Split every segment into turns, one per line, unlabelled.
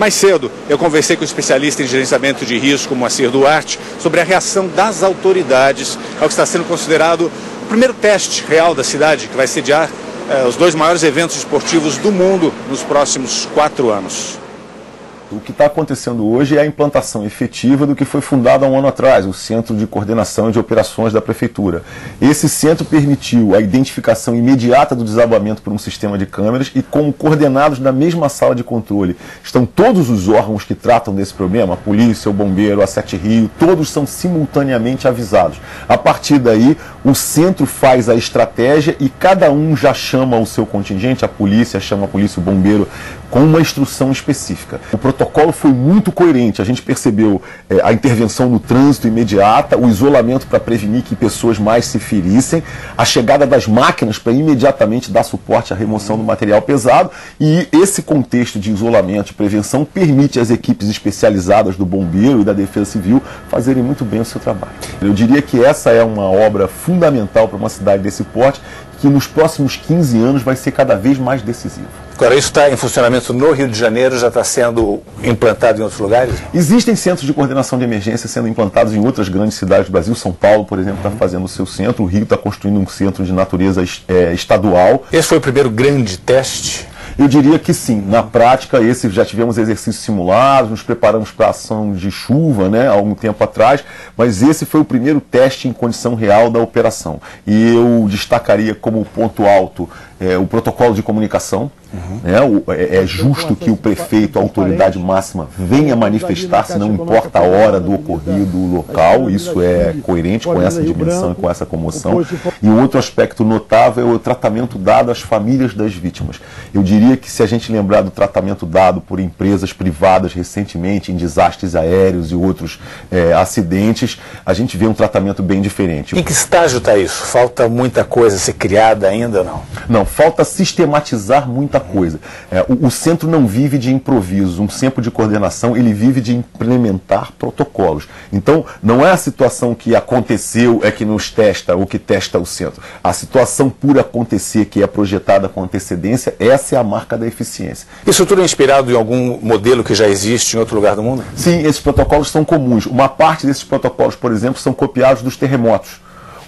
Mais cedo, eu conversei com o especialista em gerenciamento de risco, Moacir Duarte, sobre a reação das autoridades ao que está sendo considerado o primeiro teste real da cidade, que vai sediar os 2 maiores eventos esportivos do mundo nos próximos 4 anos.
O que está acontecendo hoje é a implantação efetiva do que foi fundado há um ano atrás, o Centro de Coordenação de Operações da Prefeitura. Esse centro permitiu a identificação imediata do desabamento por um sistema de câmeras e, como coordenados na mesma sala de controle, estão todos os órgãos que tratam desse problema, a polícia, o bombeiro, a Sete Rio, todos são simultaneamente avisados. A partir daí, o centro faz a estratégia e cada um já chama o seu contingente, a polícia chama a polícia, o bombeiro, com uma instrução específica. O protocolo foi muito coerente, a gente percebeu a intervenção no trânsito imediata, o isolamento para prevenir que pessoas mais se ferissem, a chegada das máquinas para imediatamente dar suporte à remoção do material pesado, e esse contexto de isolamento e prevenção permite às equipes especializadas do bombeiro e da Defesa Civil fazerem muito bem o seu trabalho. Eu diria que essa é uma obra fundamental para uma cidade desse porte, que nos próximos 15 anos vai ser cada vez mais decisivo.
Agora, isso está em funcionamento no Rio de Janeiro, já está sendo implantado em outros lugares?
Existem centros de coordenação de emergência sendo implantados em outras grandes cidades do Brasil. São Paulo, por exemplo, está fazendo o seu centro. O Rio está construindo um centro de natureza estadual.
Esse foi o primeiro grande teste?
Eu diria que sim. Na prática, já tivemos exercícios simulados, nos preparamos para a ação de chuva, né, há algum tempo atrás, mas esse foi o primeiro teste em condição real da operação. E eu destacaria como ponto alto o protocolo de comunicação. É justo que o prefeito, a autoridade máxima, venha manifestar-se, não importa a hora do ocorrido local, isso é coerente com essa dimensão e com essa comoção. E o outro aspecto notável é o tratamento dado às famílias das vítimas. Eu diria que se a gente lembrar do tratamento dado por empresas privadas recentemente em desastres aéreos e outros acidentes, a gente vê um tratamento bem diferente.
Em que estágio está isso? Falta muita coisa a ser criada ainda ou não?
Não, falta sistematizar muita coisa. O centro não vive de improviso, um centro de coordenação, ele vive de implementar protocolos. Então, não é a situação que aconteceu é que nos testa ou que testa o centro. A situação por acontecer, que é projetada com antecedência, essa é a marca da eficiência.
Isso tudo é inspirado em algum modelo que já existe em outro lugar do mundo?
Sim, esses protocolos são comuns. Uma parte desses protocolos, por exemplo, são copiados dos terremotos,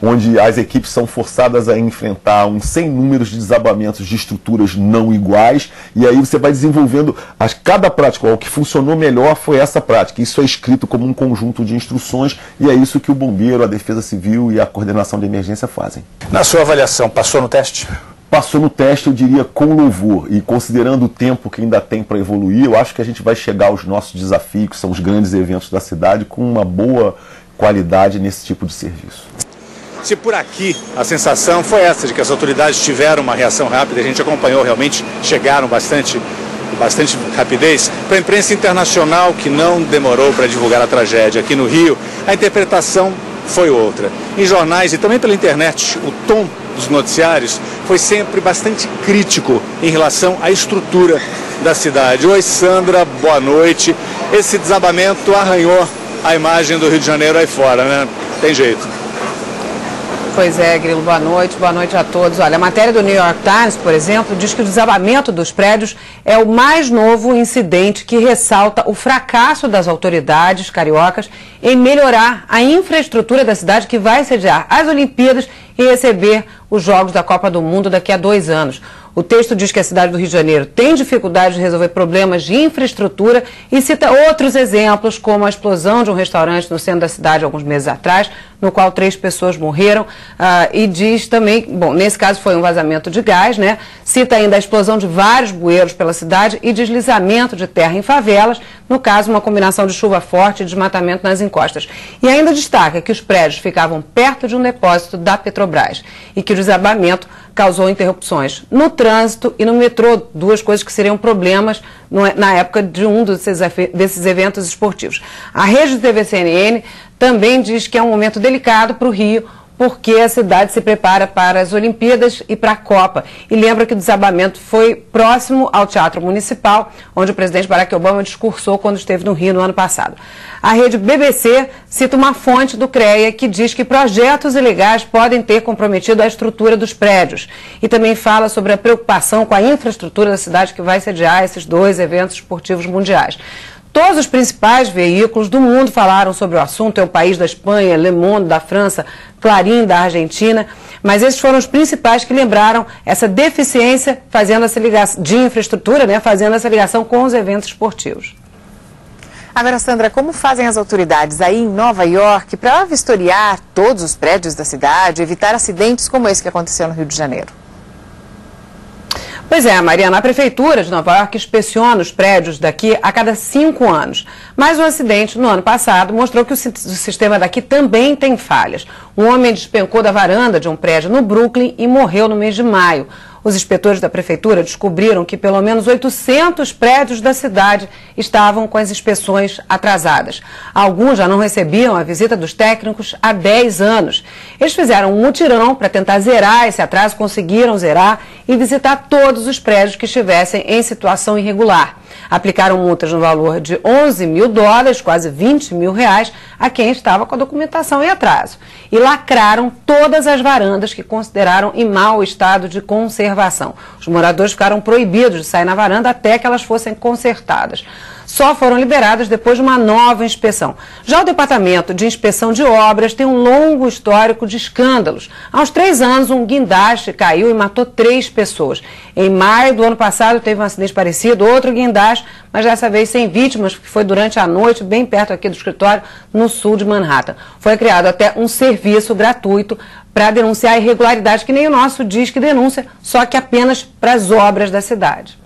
onde as equipes são forçadas a enfrentar sem números de desabamentos de estruturas não iguais, e aí você vai desenvolvendo cada prática. O que funcionou melhor foi essa prática. Isso é escrito como um conjunto de instruções, e é isso que o bombeiro, a Defesa Civil e a coordenação de emergência fazem.
Na sua avaliação, passou no teste?
Passou no teste, eu diria, com louvor, e considerando o tempo que ainda tem para evoluir, eu acho que a gente vai chegar aos nossos desafios, que são os grandes eventos da cidade, com uma boa qualidade nesse tipo de serviço.
Se por aqui a sensação foi essa, de que as autoridades tiveram uma reação rápida, a gente acompanhou realmente, chegaram bastante rapidez, para a imprensa internacional, que não demorou para divulgar a tragédia aqui no Rio, a interpretação foi outra. Em jornais e também pela internet, o tom dos noticiários foi sempre bastante crítico em relação à estrutura da cidade. Oi, Sandra, boa noite. Esse desabamento arranhou a imagem do Rio de Janeiro aí fora, né? Tem jeito.
Pois é, Grilo, boa noite a todos. Olha, a matéria do New York Times, por exemplo, diz que o desabamento dos prédios é o mais novo incidente que ressalta o fracasso das autoridades cariocas em melhorar a infraestrutura da cidade que vai sediar as Olimpíadas e receber os Jogos da Copa do Mundo daqui a 2 anos. O texto diz que a cidade do Rio de Janeiro tem dificuldade de resolver problemas de infraestrutura e cita outros exemplos, como a explosão de um restaurante no centro da cidade alguns meses atrás, no qual 3 pessoas morreram, e diz também, bom, nesse caso foi um vazamento de gás, né? Cita ainda a explosão de vários bueiros pela cidade e deslizamento de terra em favelas, no caso uma combinação de chuva forte e desmatamento nas encostas. E ainda destaca que os prédios ficavam perto de um depósito da Petrobras e que o desabamento causou interrupções no trânsito e no metrô, 2 coisas que seriam problemas na época de um desses eventos esportivos. A rede de TV CNN também diz que é um momento delicado para o Rio porque a cidade se prepara para as Olimpíadas e para a Copa. E lembra que o desabamento foi próximo ao Teatro Municipal, onde o presidente Barack Obama discursou quando esteve no Rio no ano passado. A rede BBC cita uma fonte do CREA que diz que projetos ilegais podem ter comprometido a estrutura dos prédios. E também fala sobre a preocupação com a infraestrutura da cidade que vai sediar esses 2 eventos esportivos mundiais. Todos os principais veículos do mundo falaram sobre o assunto, é o País da Espanha, Le Monde da França, Clarín da Argentina, mas esses foram os principais que lembraram essa deficiência fazendo essa ligação de infraestrutura, né, fazendo essa ligação com os eventos esportivos.
Agora, Sandra, como fazem as autoridades aí em Nova York para vistoriar todos os prédios da cidade, evitar acidentes como esse que aconteceu no Rio de Janeiro?
Pois é, Mariana, a Prefeitura de Nova York inspeciona os prédios daqui a cada 5 anos. Mas o acidente no ano passado mostrou que o sistema daqui também tem falhas. Um homem despencou da varanda de um prédio no Brooklyn e morreu no mês de maio. Os inspetores da Prefeitura descobriram que pelo menos 800 prédios da cidade estavam com as inspeções atrasadas. Alguns já não recebiam a visita dos técnicos há 10 anos. Eles fizeram um mutirão para tentar zerar esse atraso, conseguiram zerar e visitar todos os prédios que estivessem em situação irregular. Aplicaram multas no valor de $11 mil, quase R$20 mil, a quem estava com a documentação em atraso. E lacraram todas as varandas que consideraram em mau estado de conservação. Os moradores ficaram proibidos de sair na varanda até que elas fossem consertadas. Só foram liberadas depois de uma nova inspeção. Já o Departamento de Inspeção de Obras tem um longo histórico de escândalos. Há uns 3 anos, um guindaste caiu e matou 3 pessoas. Em maio do ano passado, teve um acidente parecido, outro guindaste, mas dessa vez sem vítimas, porque foi durante a noite, bem perto aqui do escritório, no sul de Manhattan. Foi criado até um serviço gratuito para denunciar irregularidades, que nem o nosso diz que denuncia, só que apenas para as obras da cidade.